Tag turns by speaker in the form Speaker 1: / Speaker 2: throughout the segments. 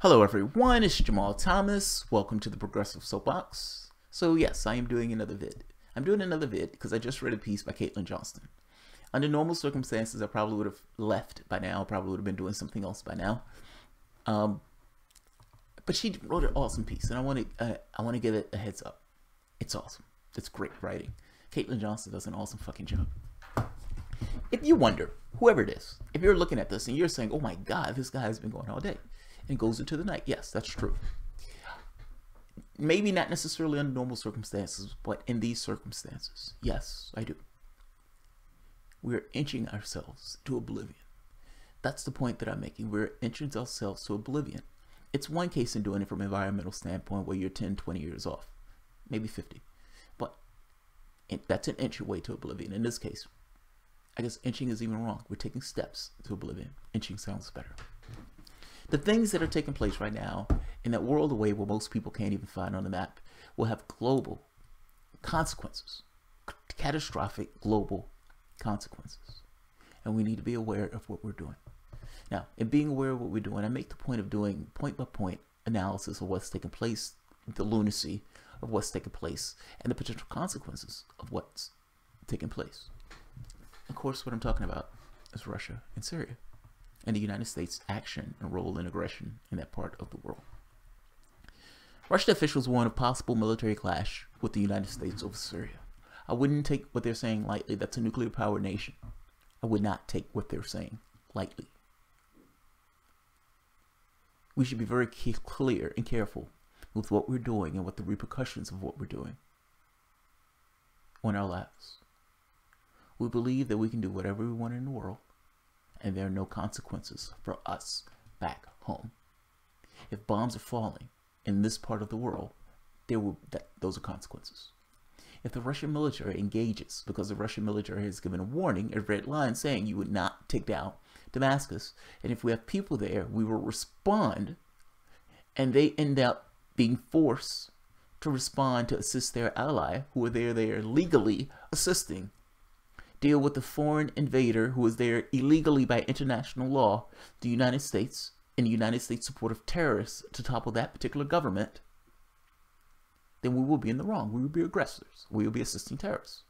Speaker 1: Hello everyone, it's Jamal Thomas. Welcome to the Progressive Soapbox. So yes, I am doing another vid. I'm doing another vid because I just read a piece by Caitlyn Johnston. Under normal circumstances, I probably would have left by now, probably would have been doing something else by now. But she wrote an awesome piece, and I want to give it a heads up. It's awesome. It's great writing. Caitlyn Johnston does an awesome fucking job. If you wonder, whoever it is, if you're looking at this and you're saying, oh my God, this guy has been going all day and goes into the night. Yes, that's true. Maybe not necessarily under normal circumstances, but in these circumstances, yes, I do. We're inching ourselves to oblivion. That's the point that I'm making. We're inching ourselves to oblivion. It's one case in doing it from an environmental standpoint where you're 10, 20 years off, maybe 50. But that's an inch away to oblivion. In this case, I guess inching is even wrong. We're taking steps to oblivion. Inching sounds better. The things that are taking place right now in that world away where most people can't even find on the map will have global consequences, catastrophic global consequences. And we need to be aware of what we're doing. Now, in being aware of what we're doing, I make the point of doing point-by-point analysis of what's taking place, the lunacy of what's taking place, and the potential consequences of what's taking place. Of course, what I'm talking about is Russia and Syria, and the United States' action and role in aggression in that part of the world. Russian officials warn of possible military clash with the United States over Syria. I wouldn't take what they're saying lightly. That's a nuclear-powered nation. I would not take what they're saying lightly. We should be very clear and careful with what we're doing and what the repercussions of what we're doing on our lives. We believe that we can do whatever we want in the world, and there are no consequences for us back home. If bombs are falling in this part of the world, those are consequences. If the Russian military engages, because the Russian military has given a warning, a red line saying you would not take down Damascus, and if we have people there, we will respond, and they end up being forced to respond to assist their ally, who are there legally assisting, deal with the foreign invader who is there illegally by international law, the United States, and the United States support of terrorists to topple that particular government, then we will be in the wrong. We will be aggressors. We will be assisting terrorists.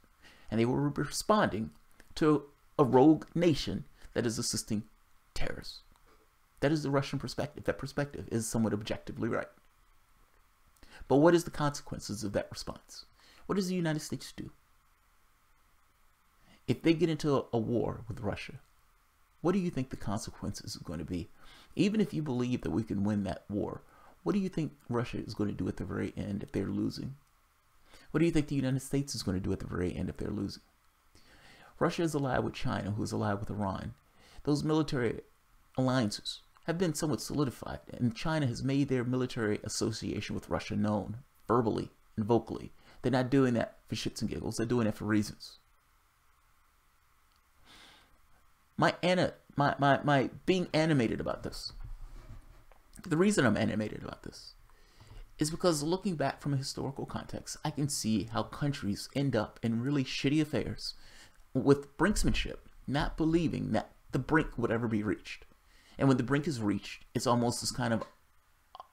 Speaker 1: And they will be responding to a rogue nation that is assisting terrorists. That is the Russian perspective. That perspective is somewhat objectively right. But what is the consequences of that response? What does the United States do? If they get into a war with Russia, what do you think the consequences are going to be? Even if you believe that we can win that war, what do you think Russia is going to do at the very end if they're losing? What do you think the United States is going to do at the very end if they're losing? Russia is allied with China, who is allied with Iran. Those military alliances have been somewhat solidified, and China has made their military association with Russia known, verbally and vocally. They're not doing that for shits and giggles. They're doing it for reasons. My being animated about this, the reason I'm animated about this is because looking back from a historical context, I can see how countries end up in really shitty affairs with brinksmanship, not believing that the brink would ever be reached. And when the brink is reached, it's almost this kind of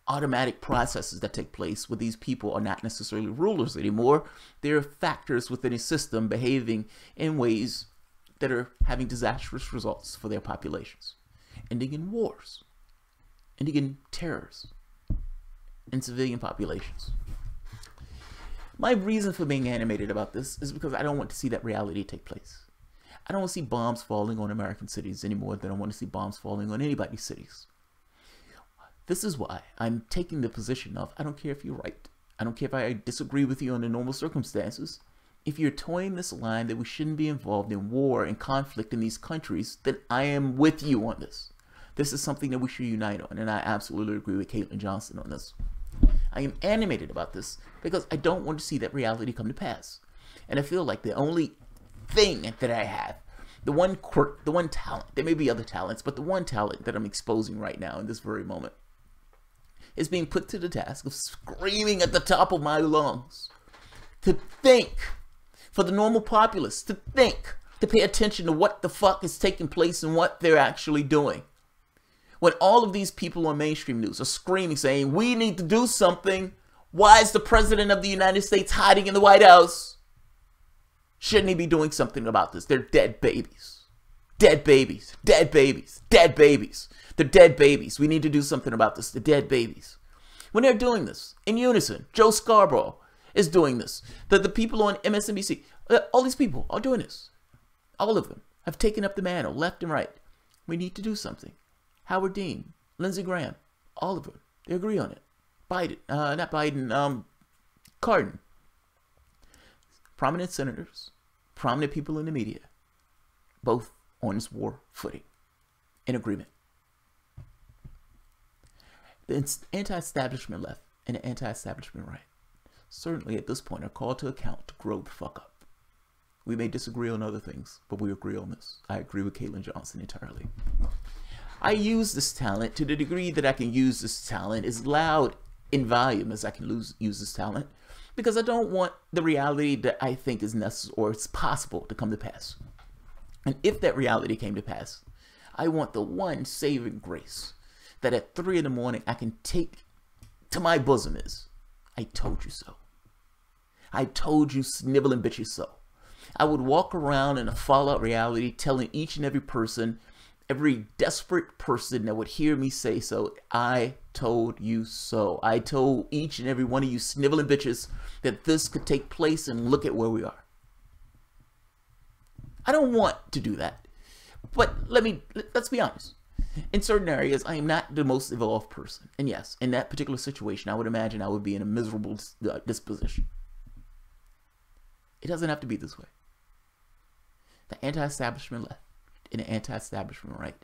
Speaker 1: automatic processes that take place where these people are not necessarily rulers anymore. They're factors within a system behaving in ways that are having disastrous results for their populations, ending in wars, ending in terrors in civilian populations. My reason for being animated about this is because I don't want to see that reality take place. I don't want to see bombs falling on American cities any more than I want to see bombs falling on anybody's cities. This is why I'm taking the position of, I don't care if you're right. I don't care if I disagree with you under normal circumstances. If you're toeing this line that we shouldn't be involved in war and conflict in these countries, then I am with you on this. This is something that we should unite on, and I absolutely agree with Caitlyn Johnston on this. I am animated about this because I don't want to see that reality come to pass. And I feel like the only thing that I have, the one quirk, the one talent, there may be other talents, but the one talent that I'm exposing right now in this very moment is being put to the task of screaming at the top of my lungs to think, for the normal populace to think, to pay attention to what the fuck is taking place and what they're actually doing. When all of these people on mainstream news are screaming, saying, we need to do something. Why is the president of the United States hiding in the White House? Shouldn't he be doing something about this? They're dead babies. Dead babies. Dead babies. Dead babies. They're dead babies. We need to do something about this. They're dead babies. When they're doing this, in unison, Joe Scarborough is doing this. The people on MSNBC, all these people are doing this. All of them have taken up the mantle, left and right. We need to do something. Howard Dean, Lindsey Graham, all of them, they agree on it. Biden, not Biden, Cardin. Prominent senators, prominent people in the media, both on this war footing, in agreement. The anti-establishment left and the anti-establishment right certainly at this point are called to account to grow the fuck up. We may disagree on other things, but we agree on this. I agree with Caitlyn Johnston entirely. I use this talent to the degree that I can use this talent, as loud in volume as I can use this talent, because I don't want the reality that I think is necessary or it's possible to come to pass. And if that reality came to pass, I want the one saving grace that at 3 in the morning I can take to my bosom is, I told you so. I told you sniveling bitches so. I would walk around in a fallout reality telling each and every person, every desperate person that would hear me say so, I told you so. I told each and every one of you sniveling bitches that this could take place, and look at where we are. I don't want to do that. But let's be honest. In certain areas, I am not the most evolved person. And yes, in that particular situation, I would imagine I would be in a miserable disposition. It doesn't have to be this way. The anti-establishment left and the anti-establishment right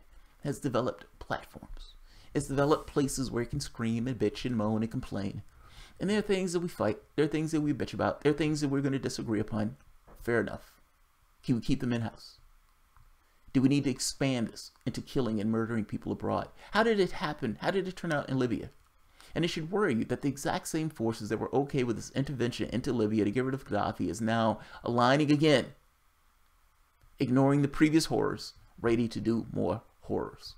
Speaker 1: has developed platforms. It's developed places where you can scream and bitch and moan and complain. And there are things that we fight. There are things that we bitch about. There are things that we're going to disagree upon. Fair enough. Can we keep them in-house? Do we need to expand this into killing and murdering people abroad? How did it happen? How did it turn out in Libya? And it should worry you that the exact same forces that were okay with this intervention into Libya to get rid of Gaddafi is now aligning again, ignoring the previous horrors, ready to do more horrors.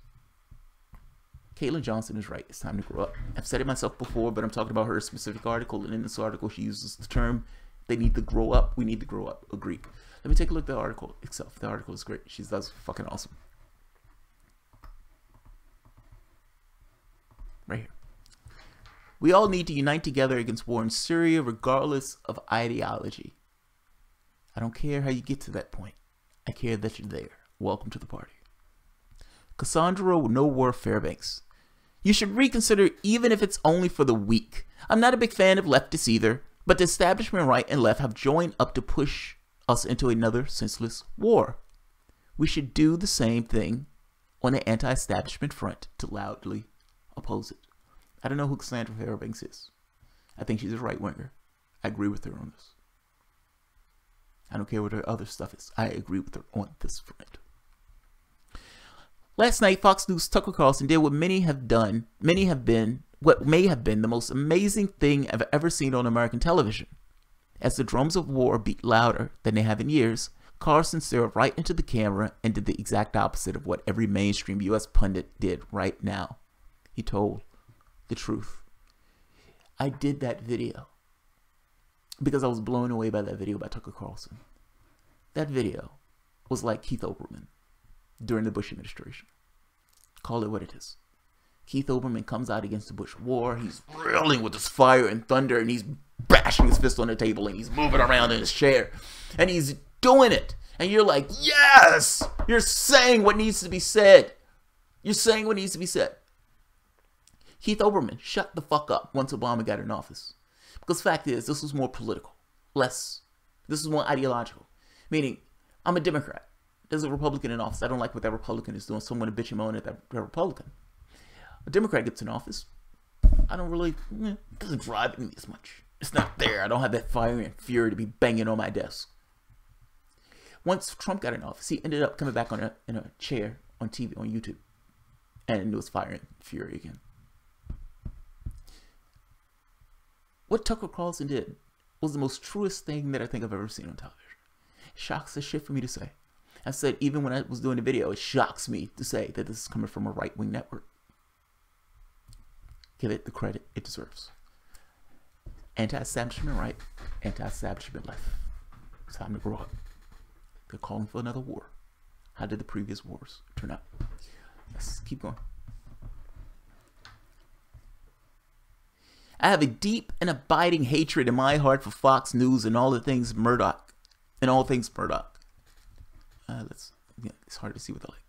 Speaker 1: Caitlyn Johnston is right. It's time to grow up. I've said it myself before, but I'm talking about her specific article, and in this article she uses the term, they need to grow up. We need to grow up. Agree. Let me take a look at the article itself. The article is great. That's fucking awesome. Right here. We all need to unite together against war in Syria, regardless of ideology. I don't care how you get to that point. I care that you're there. Welcome to the party. Cassandra No War Fairbanks. You should reconsider, even if it's only for the weak. I'm not a big fan of leftists either, but the establishment right and left have joined up to push us into another senseless war. We should do the same thing on the anti-establishment front to loudly oppose it. I don't know who Cassandra Fairbanks is. I think she's a right-winger. I agree with her on this. I don't care what her other stuff is. I agree with her on this front. Last night, Fox News' Tucker Carlson did what what may have been the most amazing thing I've ever seen on American television. As the drums of war beat louder than they have in years, Carlson stared right into the camera and did the exact opposite of what every mainstream U.S. pundit did right now. He told the truth. I did that video because I was blown away by that video by Tucker Carlson. That video was like Keith Olbermann during the Bush administration. Call it what it is. Keith Olbermann comes out against the Bush war. He's reeling with his fire and thunder, and he's bashing his fist on the table, and he's moving around in his chair, and he's doing it. And you're like, yes! You're saying what needs to be said. You're saying what needs to be said. Keith Olbermann, shut the fuck up once Obama got in office. Because the fact is, this was more political. This is more ideological. Meaning, I'm a Democrat. There's a Republican in office. I don't like what that Republican is doing, so I'm going to bitch and moan at that Republican. A Democrat gets in office. I don't really, it doesn't drive me as much. It's not there. I don't have that fire and fury to be banging on my desk. Once Trump got in office, he ended up coming back in a chair on TV, on YouTube. And it was fire and fury again. What Tucker Carlson did was the most truest thing that I think I've ever seen on television. It shocks the shit for me to say. I said, even when I was doing the video, it shocks me to say that this is coming from a right-wing network. give it the credit it deserves. Anti-establishment right, anti-establishment left. It's time to grow up. They're calling for another war. How did the previous wars turn out? Let's keep going. I have a deep and abiding hatred in my heart for Fox News and all the things Murdoch. It's hard to see what they like.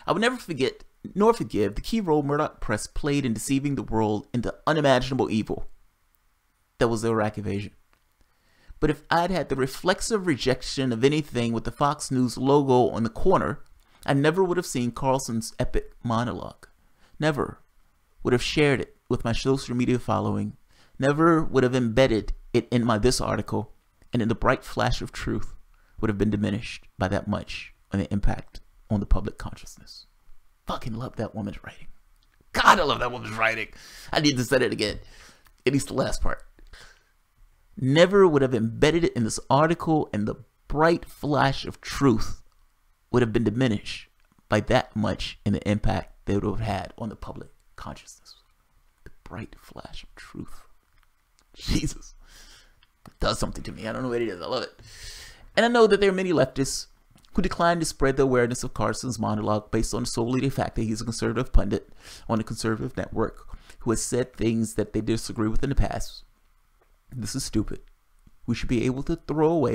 Speaker 1: I would never forget nor forgive the key role Murdoch press played in deceiving the world into unimaginable evil that was the Iraq invasion. But if I'd had the reflexive rejection of anything with the Fox News logo on the corner, I never would have seen Carlson's epic monologue. Never would have shared it with my social media following. Never would have embedded it in this article, and in the bright flash of truth would have been diminished by that much on the impact on the public consciousness. Fucking love that woman's writing. God, I love that woman's writing. I need to say it again. At least the last part. Never would have embedded it in this article, and the bright flash of truth would have been diminished by that much in the impact they would have had on the public consciousness. The bright flash of truth. Jesus. It does something to me. I don't know what it is. I love it. And I know that there are many leftists who decline to spread the awareness of Carlson's monologue based on solely the fact that he's a conservative pundit on a conservative network who has said things that they disagree with in the past. This is stupid. We should be able to throw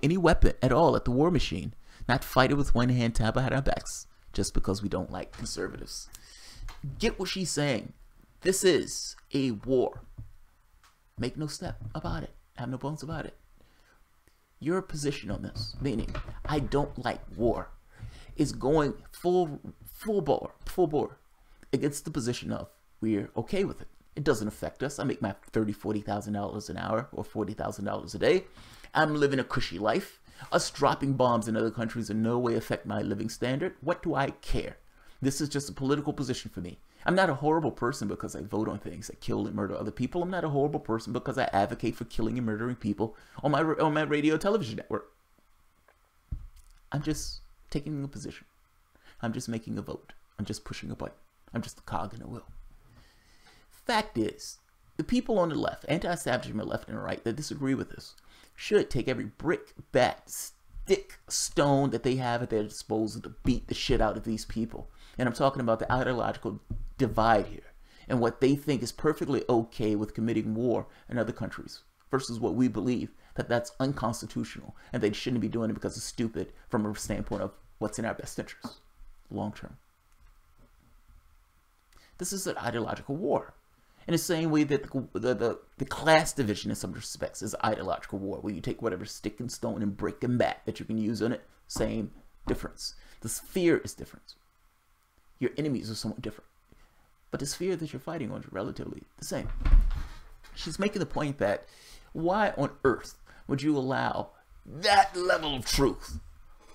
Speaker 1: any weapon at all at the war machine, not fight it with one hand tied behind our backs just because we don't like conservatives. Get what she's saying. This is a war. Make no step about it. Have no bones about it. Your position on this, meaning I don't like war, is going full bore against the position of we're okay with it. It doesn't affect us. I make my $30,000-$40,000 an hour or $40,000 a day. I'm living a cushy life. Us dropping bombs in other countries in no way affect my living standard. What do I care? This is just a political position for me. I'm not a horrible person because I vote on things that kill and murder other people. I'm not a horrible person because I advocate for killing and murdering people on my radio television network. I'm just taking a position. I'm just making a vote. I'm just pushing a button. I'm just a cog in a wheel. Fact is, the people on the left, anti-establishment left and right, that disagree with this, should take every brick, bat, stick, stone that they have at their disposal to beat the shit out of these people. And I'm talking about the ideological divide here and what they think is perfectly okay with committing war in other countries versus what we believe that that's unconstitutional and they shouldn't be doing it because it's stupid from a standpoint of what's in our best interest long term. This is an ideological war. In the same way that the class division in some respects is ideological war, where you take whatever stick and stone and brick and bat that you can use on it, same difference. The sphere is different. Your enemies are somewhat different. But the sphere that you're fighting on is relatively the same. She's making the point that why on earth would you allow that level of truth,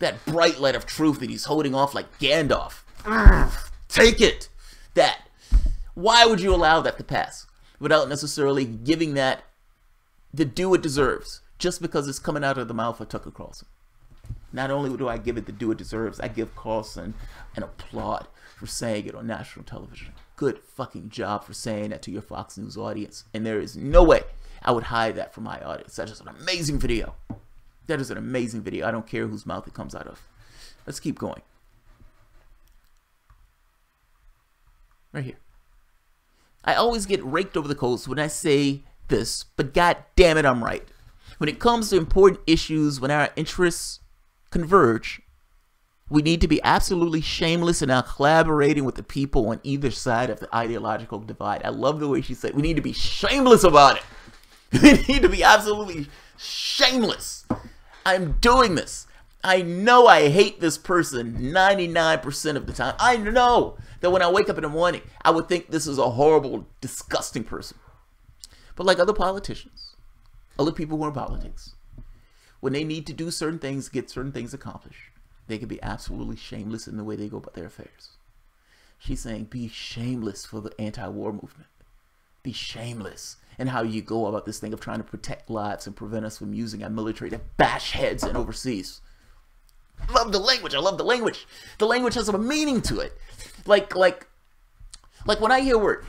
Speaker 1: that bright light of truth that he's holding off like Gandalf? Take it! That. Why would you allow that to pass without necessarily giving that the due it deserves just because it's coming out of the mouth of Tucker Carlson? Not only do I give it the due it deserves, I give Carlson an applaud for saying it on national television. Good fucking job for saying that to your Fox News audience. And there is no way I would hide that from my audience. That's just an amazing video. That is an amazing video. I don't care whose mouth it comes out of. Let's keep going. Right here. I always get raked over the coals when I say this, but god damn it, I'm right. When it comes to important issues, when our interests converge, we need to be absolutely shameless in our collaborating with the people on either side of the ideological divide. I love the way she said, we need to be shameless about it. We need to be absolutely shameless. I'm doing this. I know I hate this person 99% of the time. I know that when I wake up in the morning, I would think this is a horrible, disgusting person. But like other politicians, other people who are in politics, when they need to do certain things, get certain things accomplished, they can be absolutely shameless in the way they go about their affairs. She's saying be shameless for the anti-war movement. Be shameless in how you go about this thing of trying to protect lives and prevent us from using our military to bash heads and overseas. I love the language. I love the language. The language has a meaning to it. Like when I hear word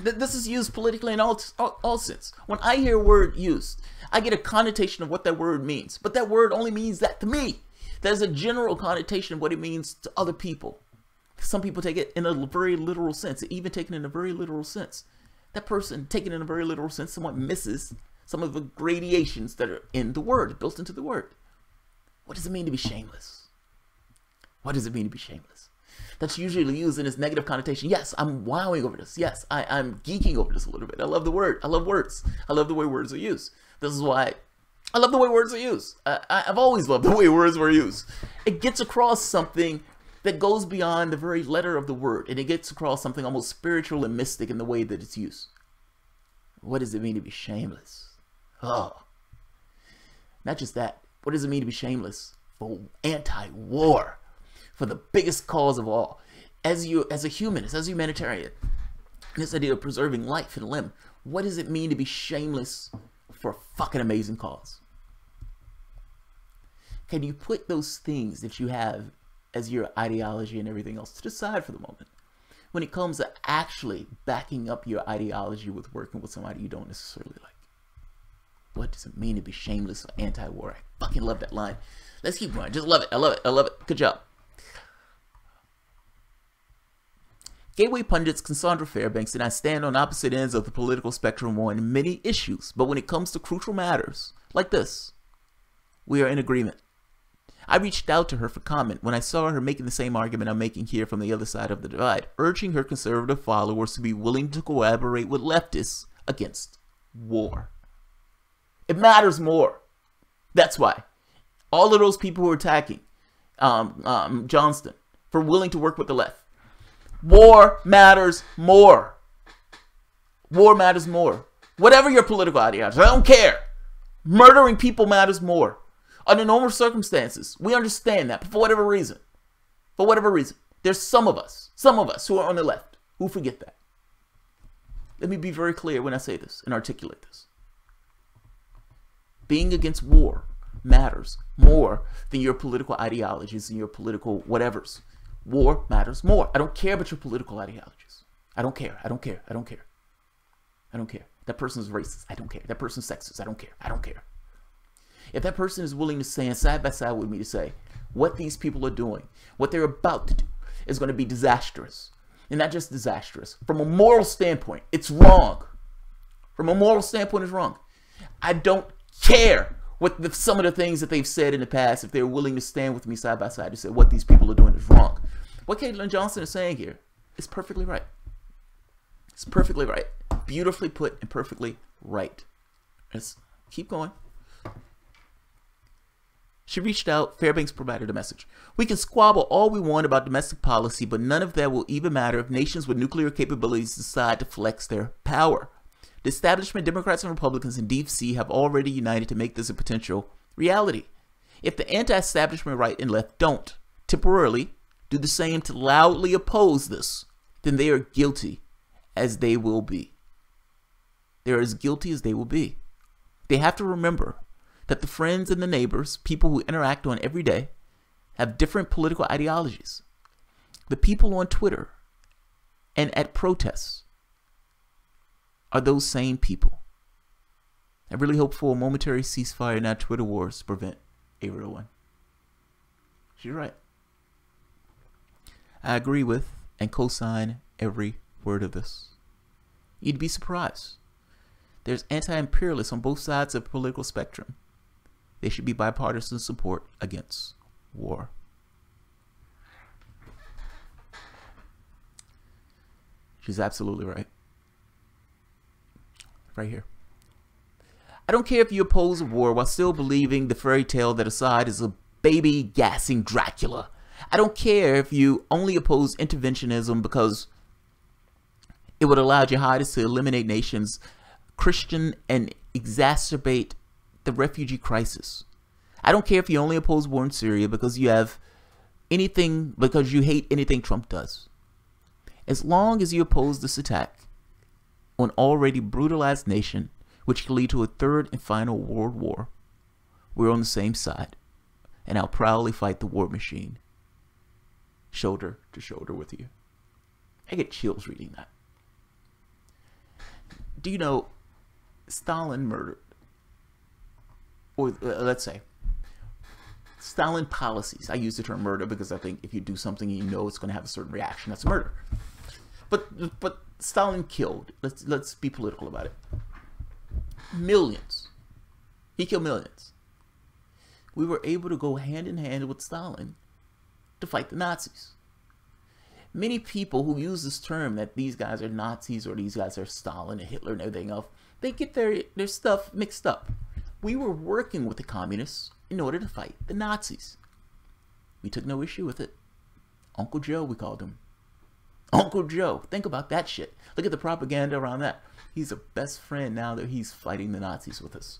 Speaker 1: This is used politically in all sense. When I hear a word used, I get a connotation of what that word means. But that word only means that to me. There's a general connotation of what it means to other people. Some people take it in a very literal sense, even taken in a very literal sense. That person taken in a very literal sense somewhat misses some of the gradations that are in the word, built into the word. What does it mean to be shameless? What does it mean to be shameless? That's usually used in its negative connotation. Yes, I'm wowing over this. Yes, I'm geeking over this a little bit. I love the word. I love words. I love the way words are used. This is why I love the way words are used. I've always loved the way words were used. It gets across something that goes beyond the very letter of the word, and it gets across something almost spiritual and mystic in the way that it's used. What does it mean to be shameless? Oh, not just that. What does it mean to be shameless? For anti-war, for the biggest cause of all. As a humanist, as a humanitarian, this idea of preserving life and limb, what does it mean to be shameless for a fucking amazing cause? Can you put those things that you have as your ideology and everything else to the side for the moment? When it comes to actually backing up your ideology with working with somebody you don't necessarily like. What does it mean to be shameless or anti-war? I fucking love that line. Let's keep going. Just love it. I love it. I love it. Good job. Gateway pundits Cassandra Fairbanks and I stand on opposite ends of the political spectrum on many issues, but when it comes to crucial matters like this, we are in agreement. I reached out to her for comment when I saw her making the same argument I'm making here from the other side of the divide, urging her conservative followers to be willing to collaborate with leftists against war. It matters more. That's why. All of those people who are attacking Johnston for willing to work with the left. War matters more. War matters more. Whatever your political ideology, I don't care. Murdering people matters more. Under normal circumstances, we understand that, but for whatever reason, there's some of us who are on the left who forget that. Let me be very clear when I say this and articulate this. Being against war matters more than your political ideologies and your political whatevers. War matters more. I don't care about your political ideologies. I don't care. I don't care. I don't care. I don't care. That person is racist. I don't care. That person's sexist. I don't care. I don't care. If that person is willing to stand side by side with me to say what these people are doing, what they're about to do, is going to be disastrous. And not just disastrous. From a moral standpoint, it's wrong. From a moral standpoint, it's wrong. I don't care what some of the things that they've said in the past, if they're willing to stand with me side by side to say what these people are doing is wrong. What Caitlyn Johnston is saying here is perfectly right. It's perfectly right. Beautifully put and perfectly right. Let's keep going. She reached out. Fairbanks provided a message. We can squabble all we want about domestic policy, but none of that will even matter if nations with nuclear capabilities decide to flex their power. The establishment, Democrats and Republicans in D.C. have already united to make this a potential reality. If the anti-establishment right and left don't temporarily do the same to loudly oppose this, then they are guilty as they will be. They're as guilty as they will be. They have to remember that the friends and the neighbors, people who interact on every day, have different political ideologies. The people on Twitter and at protests are those same people. I really hope for a momentary ceasefire in our Twitter wars to prevent a real one. She's right. I agree with and co-sign every word of this. You'd be surprised. There's anti-imperialists on both sides of the political spectrum. There should be bipartisan support against war. She's absolutely right. Right here. I don't care if you oppose war while still believing the fairy tale that Assad is a baby gassing Dracula. I don't care if you only oppose interventionism because it would allow jihadists to eliminate nations, Christian, and exacerbate the refugee crisis. I don't care if you only oppose war in Syria because you hate anything Trump does. As long as you oppose this attack on already brutalized nation, which could lead to a third and final world war, we're on the same side, and I'll proudly fight the war machine, shoulder to shoulder with you. I get chills reading that. Do you know Stalin murdered, or let's say Stalin policies? I use the term murder because I think if you do something and you know it's going to have a certain reaction, that's murder. But Stalin killed. Let's be political about it. Millions. He killed millions. We were able to go hand in hand with Stalin to fight the Nazis. Many people who use this term that these guys are Nazis or these guys are Stalin and Hitler and everything else, they get their stuff mixed up. We were working with the communists in order to fight the Nazis. We took no issue with it. Uncle Joe, we called him. Uncle Joe. Think about that shit. Look at the propaganda around that. He's a best friend now that he's fighting the Nazis with us.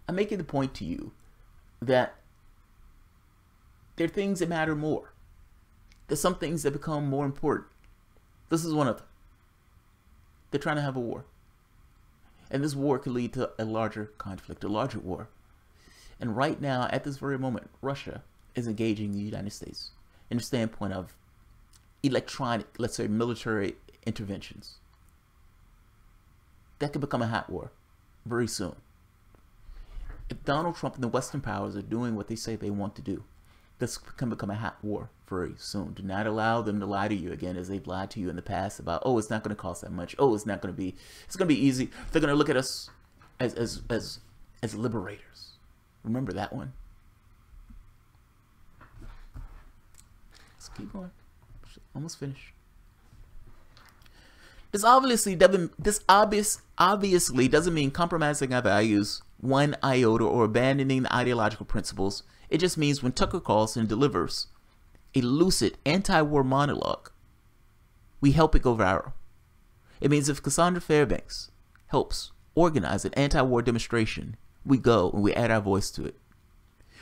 Speaker 1: I'm making the point to you that there are things that matter more. There's some things that become more important. This is one of them. They're trying to have a war. And this war could lead to a larger conflict, a larger war. And right now, at this very moment, Russia is engaging the United States in the standpoint of electronic, let's say military interventions. That could become a hot war very soon. If Donald Trump and the Western powers are doing what they say they want to do, this can become a hot war very soon. Do not allow them to lie to you again as they've lied to you in the past about, oh, it's not going to cost that much. Oh, it's going to be easy. They're going to look at us as liberators. Remember that one. Let's keep going. Almost finished. This obviously doesn't mean compromising our values one iota or abandoning the ideological principles. It just means when Tucker Carlson delivers a lucid anti-war monologue, we help it go viral. It means if Cassandra Fairbanks helps organize an anti-war demonstration, we go and we add our voice to it.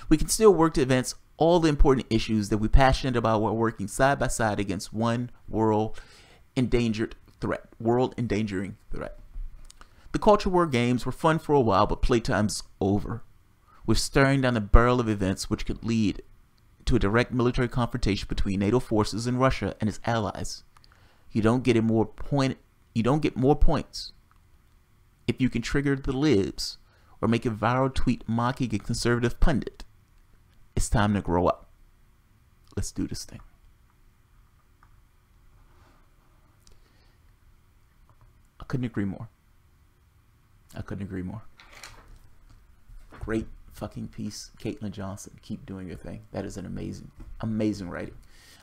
Speaker 1: We can still work to advance all the important issues that we're passionate about while working side by side against one world-endangering threat. The culture war games were fun for a while, but playtime's over. We're staring down the barrel of events which could lead to a direct military confrontation between NATO forces and Russia and its allies. You don't get more points if you can trigger the libs or make a viral tweet mocking a conservative pundit. It's time to grow up. Let's do this thing. I couldn't agree more. Great fucking piece, Caitlyn Johnston. Keep doing your thing. That is an amazing writing.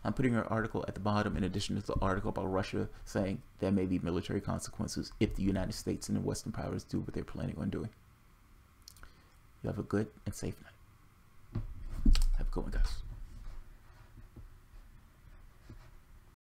Speaker 1: I'm putting her article at the bottom in addition to the article about Russia saying there may be military consequences if the United States and the Western powers do what they're planning on doing. You have a good and safe night. Have a good one, guys.